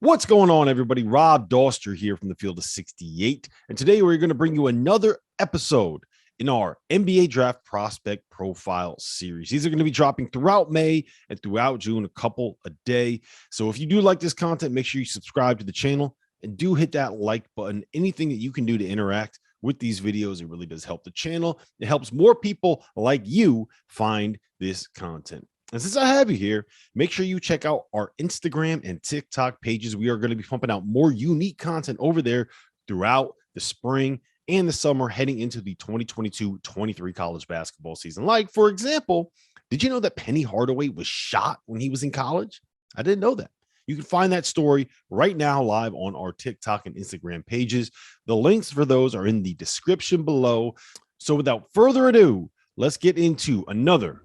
What's going on, everybody? Rob Doster here from the Field of 68. And today we're going to bring you another episode in our NBA Draft Prospect Profile series. These are going to be dropping throughout May and throughout June, a couple a day. So if you do like this content, make sure you subscribe to the channel and do hit that like button. Anything that you can do to interact with these videos, it really does help the channel. It helps more people like you find this content. And since I have you here, make sure you check out our Instagram and TikTok pages. We are going to be pumping out more unique content over there throughout the spring and the summer heading into the 2022-23 college basketball season. Like, for example, did you know that Penny Hardaway was shot when he was in college? I didn't know that. You can find that story right now live on our TikTok and Instagram pages. The links for those are in the description below. So without further ado, let's get into another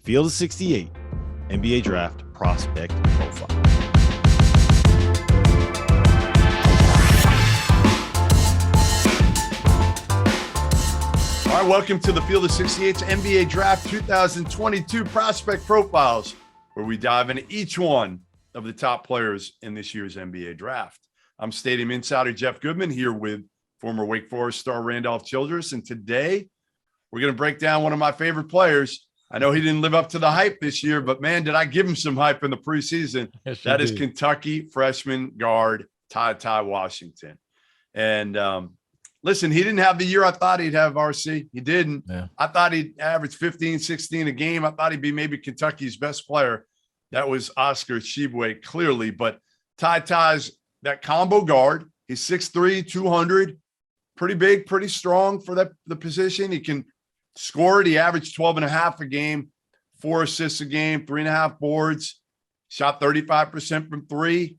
Field of 68 NBA Draft Prospect Profile. All right, welcome to the Field of 68's NBA Draft 2022 Prospect Profiles, where we dive into each one of the top players in this year's NBA Draft. I'm Stadium Insider Jeff Goodman here with former Wake Forest star Randolph Childress, and today we're going to break down one of my favorite players. I know he didn't live up to the hype this year, but man, did I give him some hype in the preseason. Yes, that is Kentucky freshman guard TyTy Washington. And listen, he didn't have the year I thought he'd have, RC. He didn't. Yeah. I thought he'd average 15, 16 a game. I thought he'd be maybe Kentucky's best player. That was Oscar Tshiebwe, clearly. But TyTy's that combo guard. He's 6'3", 200, pretty big, pretty strong for the position. He can score it. He averaged 12.5 a game, 4 assists a game, 3.5 boards, shot 35% from three.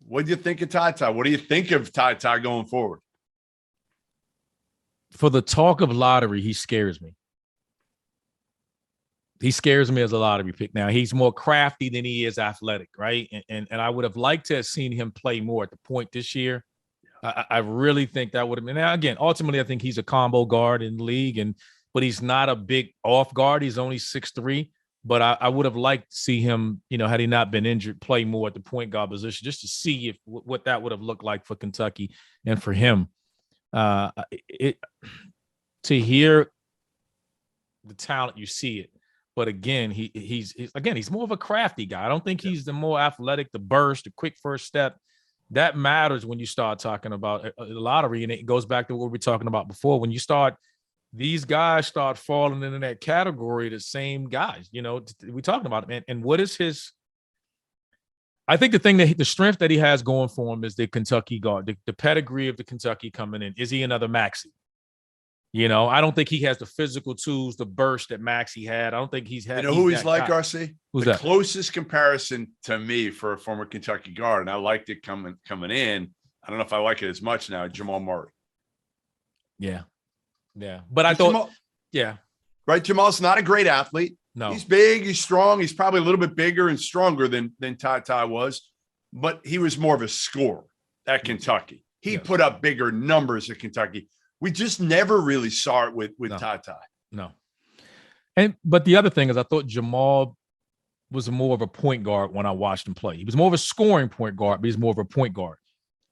What do you think of TyTy? What do you think of TyTy going forward? For the talk of lottery, he scares me. He scares me as a lottery pick. Now, he's more crafty than he is athletic, right? And I would have liked to have seen him play more at the point this year. I really think that would have been. Now, again, ultimately, I think he's a combo guard in the league, but he's not a big off guard. He's only 6'3". But I would have liked to see him, had he not been injured, play more at the point guard position, just to see what that would have looked like for Kentucky and for him. To hear the talent, you see it. But again, he's more of a crafty guy. I don't think he's the more athletic, the burst, the quick first step. That matters when you start talking about a lottery, and it goes back to what we were talking about before. When these guys start falling into that category, the same guys, we're talking about it. And what is his? I think the strength that he has going for him is the Kentucky guard, the pedigree of the Kentucky coming in. Is he another Maxey? I don't think he has the physical tools, the burst that Maxey had. I don't think he's had. Who he's like, guy. RC? Who's the that? Closest comparison to me for a former Kentucky guard, and I liked it coming in. I don't know if I like it as much now. Jamal Murray. Yeah. But I thought, right. Jamal's not a great athlete. No, he's big, he's strong. He's probably a little bit bigger and stronger than TyTy was, but he was more of a scorer at Kentucky. He put up bigger numbers at Kentucky. We just never really saw it with TyTy. No. But the other thing is I thought Jamal was more of a point guard when I watched him play. He was more of a scoring point guard, but he's more of a point guard.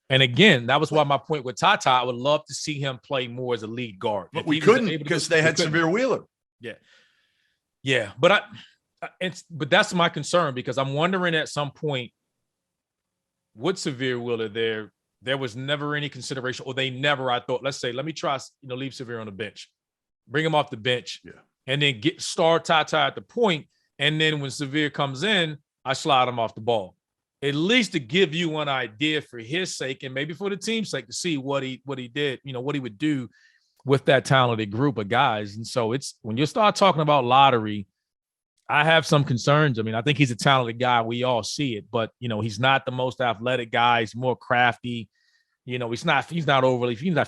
And again, that was why my point with TyTy, I would love to see him play more as a lead guard. But we couldn't because they had Severe Wheeler. Yeah. But that's my concern, because I'm wondering at some point with Severe Wheeler there was never any consideration, or they never, I thought, let's say, let me try, leave Severe on the bench, bring him off the bench, and then start TyTy at the point. And then when Severe comes in, I slide him off the ball, at least to give you an idea for his sake and maybe for the team's sake to see what he did, what he would do with that talented group of guys. And so it's when you start talking about lottery, I have some concerns. I mean, I think he's a talented guy. We all see it, but he's not the most athletic guy. He's more crafty. He's not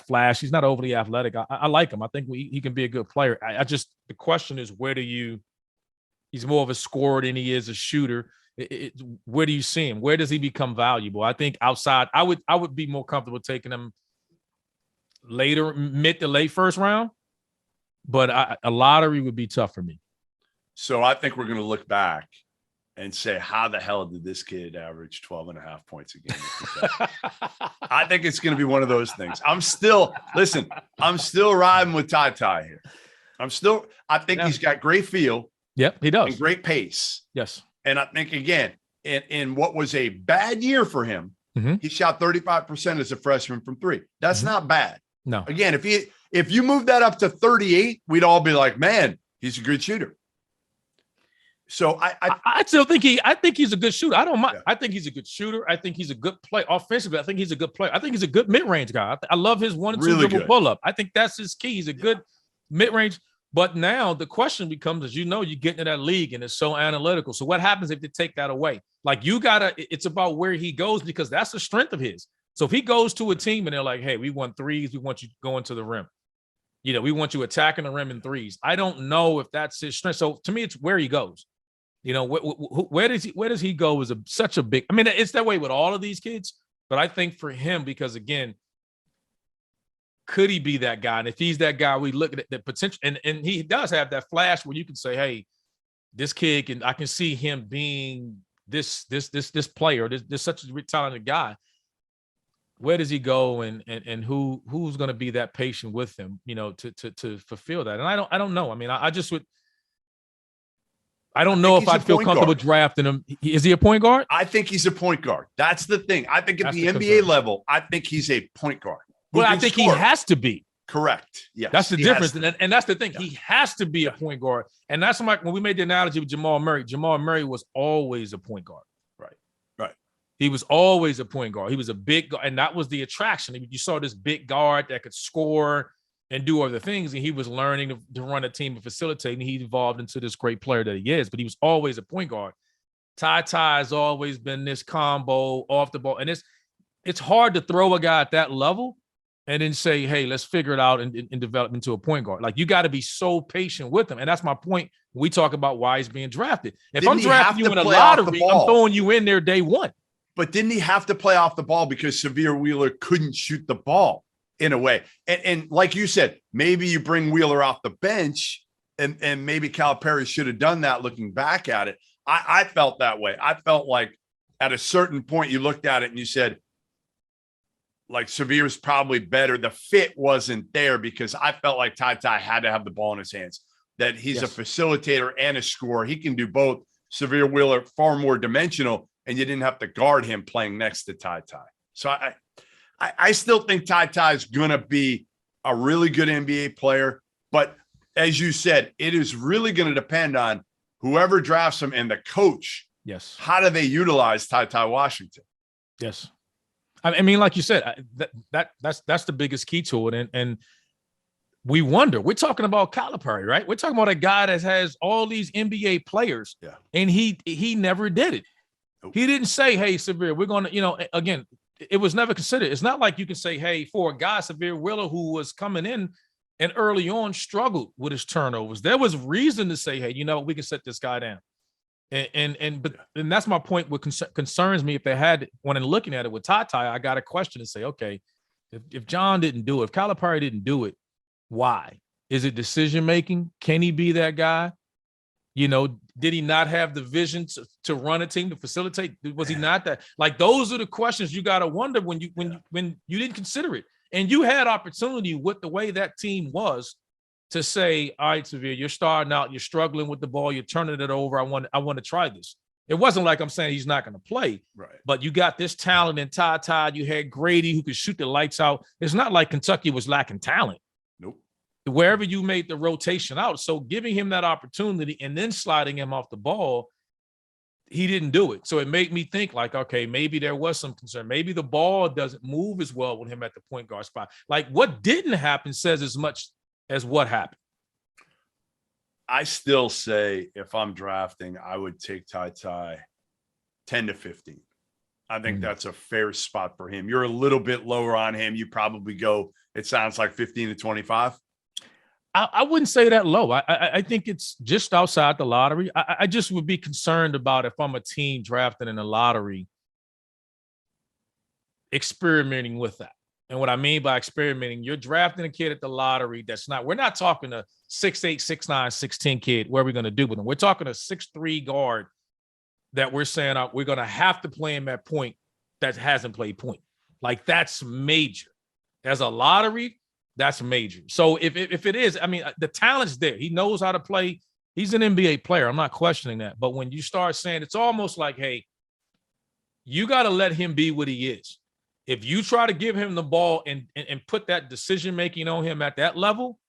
flash. He's not overly athletic. I like him. I think he can be a good player. The question is, he's more of a scorer than he is a shooter. Where do you see him? Where does he become valuable? I think outside, I would be more comfortable taking him later, mid to late first round, but a lottery would be tough for me. So I think we're going to look back and say, how the hell did this kid average 12.5 points a game? I think it's going to be one of those things. I'm still riding with TyTy here. I think he's got great feel. Yep, he does. And great pace. Yes. And I think, again, in what was a bad year for him, he shot 35% as a freshman from three. That's not bad. No. Again, if you move that up to 38, we'd all be like, man, he's a good shooter. So I still think he's a good shooter. I don't mind. Yeah. I think he's a good shooter. I think he's a good player offensively. I think he's a good player. I think he's a good mid-range guy. I love his 1-2 really dribble pull-up. I think that's his key. He's a good mid-range. But now the question becomes, as you know, you get into that league and it's so analytical. So what happens if you take that away? Like it's about where he goes, because that's the strength of his. So if he goes to a team and they're like, hey, we want threes, we want you going to the rim. We want you attacking the rim in threes. I don't know if that's his strength. So to me, it's where he goes. Where does he go is such a big, I mean, it's that way with all of these kids, but I think for him, because again, could he be that guy? And if he's that guy, we look at the potential, and he does have that flash where you can say, hey, this kid I can see him being this player, this such a talented guy. Where does he go, and who's going to be that patient with him, to fulfill that? And I don't know. I mean, I don't know if I'd feel comfortable drafting him. Is he a point guard? I think he's a point guard. That's the thing. I think at the NBA level, I think he's a point guard. Well, I think he has to be. Correct. Yes. That's the difference. And that's the thing. Yeah. He has to be a point guard. And that's like when we made the analogy with Jamal Murray was always a point guard. Right. He was always a point guard. He was a big guard, and that was the attraction. You saw this big guard that could score and do other things, and he was learning to run a team and facilitate, and he evolved into this great player that he is, but he was always a point guard. TyTy has always been this combo off the ball, and it's hard to throw a guy at that level and then say, hey, let's figure it out and develop into a point guard. Like, you got to be so patient with him. And that's my point when we talk about why he's being drafted. If I'm drafting you in a lottery, I'm throwing you in there day one. But didn't he have to play off the ball because Severe Wheeler couldn't shoot the ball in a way? And like you said, maybe you bring Wheeler off the bench, and maybe Calipari should have done that looking back at it. I felt that way. I felt like at a certain point you looked at it and you said, like, Severe's probably better. The fit wasn't there because I felt like TyTy had to have the ball in his hands, that he's a facilitator and a scorer. He can do both. Severe Wheeler, far more dimensional, and you didn't have to guard him playing next to TyTy. So I still think TyTy is going to be a really good NBA player. But as you said, it is really going to depend on whoever drafts him and the coach. Yes. How do they utilize TyTy Washington? Yes. I mean, like you said, that's the biggest key to it. And we wonder, we're talking about Calipari, right? We're talking about a guy that has all these NBA players, and he never did it. Nope. He didn't say, hey, Severe, we're going to, again, it was never considered. It's not like you can say, hey, for a guy, Severe Wheeler, who was coming in and early on struggled with his turnovers, there was reason to say, hey, we can set this guy down. And that's my point. What concerns me, if they had, when I'm looking at it with TyTy, I got a question to say, okay, if John didn't do it, if Calipari didn't do it, why? Is it decision making? Can he be that guy? Did he not have the vision to run a team, to facilitate? Was he not that? Like, those are the questions you got to wonder when you didn't consider it, and you had opportunity with the way that team was to say, all right, Severe, you're starting out, you're struggling with the ball, you're turning it over. I want to try this. It wasn't like I'm saying he's not going to play, right? But you got this talent in TyTy. You had Grady who could shoot the lights out. It's not like Kentucky was lacking talent. Nope. Wherever you made the rotation out. So giving him that opportunity and then sliding him off the ball, he didn't do it. So it made me think like, okay, maybe there was some concern. Maybe the ball doesn't move as well with him at the point guard spot. Like, what didn't happen says as much as what happened. I still say if I'm drafting, I would take TyTy 10 to 15. I think that's a fair spot for him. You're a little bit lower on him. You probably go, it sounds like 15 to 25. I wouldn't say that low. I think it's just outside the lottery. I just would be concerned about, if I'm a team drafting in the lottery, experimenting with that. And what I mean by experimenting, you're drafting a kid at the lottery we're not talking a 6'8", 6'9", 6'10" kid. What are we going to do with him? We're talking a 6'3" guard that we're saying we're going to have to play him at point that hasn't played point. Like, that's major. As a lottery, that's major. So if it is, I mean, the talent's there. He knows how to play. He's an NBA player. I'm not questioning that. But when you start saying, it's almost like, hey, you got to let him be what he is. If you try to give him the ball and put that decision-making on him at that level,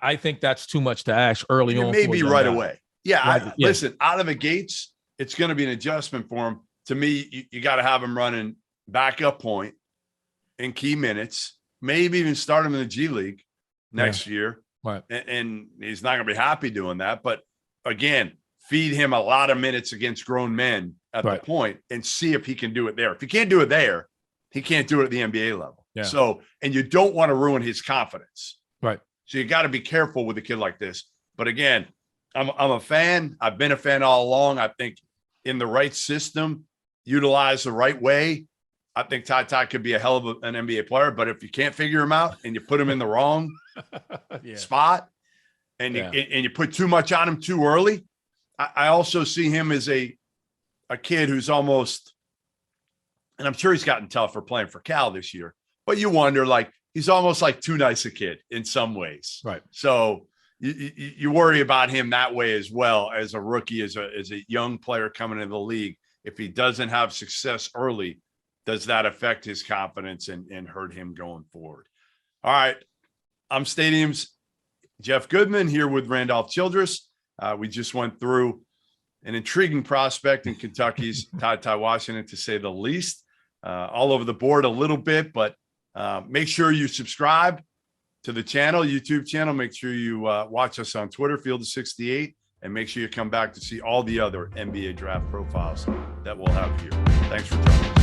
I think that's too much to ask early on. Maybe right away. Yeah, Right. Listen, out of the gates, it's going to be an adjustment for him. To me, you got to have him running backup point in key minutes, maybe even start him in the G League next year. Right. And he's not going to be happy doing that. But again, feed him a lot of minutes against grown men at the point and see if he can do it there. If he can't do it there, he can't do it at the NBA level. Yeah. So, and you don't want to ruin his confidence. Right. So you got to be careful with a kid like this. But again, I'm a fan. I've been a fan all along. I think in the right system, utilized the right way, I think TyTy could be a hell of an NBA player. But if you can't figure him out and you put him in the wrong spot and you put too much on him too early, I also see him as a kid who's almost, and I'm sure he's gotten tougher playing for Cal this year, but you wonder, like, he's almost like too nice a kid in some ways. Right. So you worry about him that way as well as a rookie, as a young player coming into the league. If he doesn't have success early, does that affect his confidence and hurt him going forward? All right. I'm Stadium's Jeff Goodman here with Randolph Childress. We just went through an intriguing prospect in Kentucky's TyTy Washington, to say the least. All over the board a little bit, but make sure you subscribe to the channel, YouTube channel. Make sure you watch us on Twitter, Field of 68, and make sure you come back to see all the other NBA draft profiles that we'll have here. Thanks for joining us.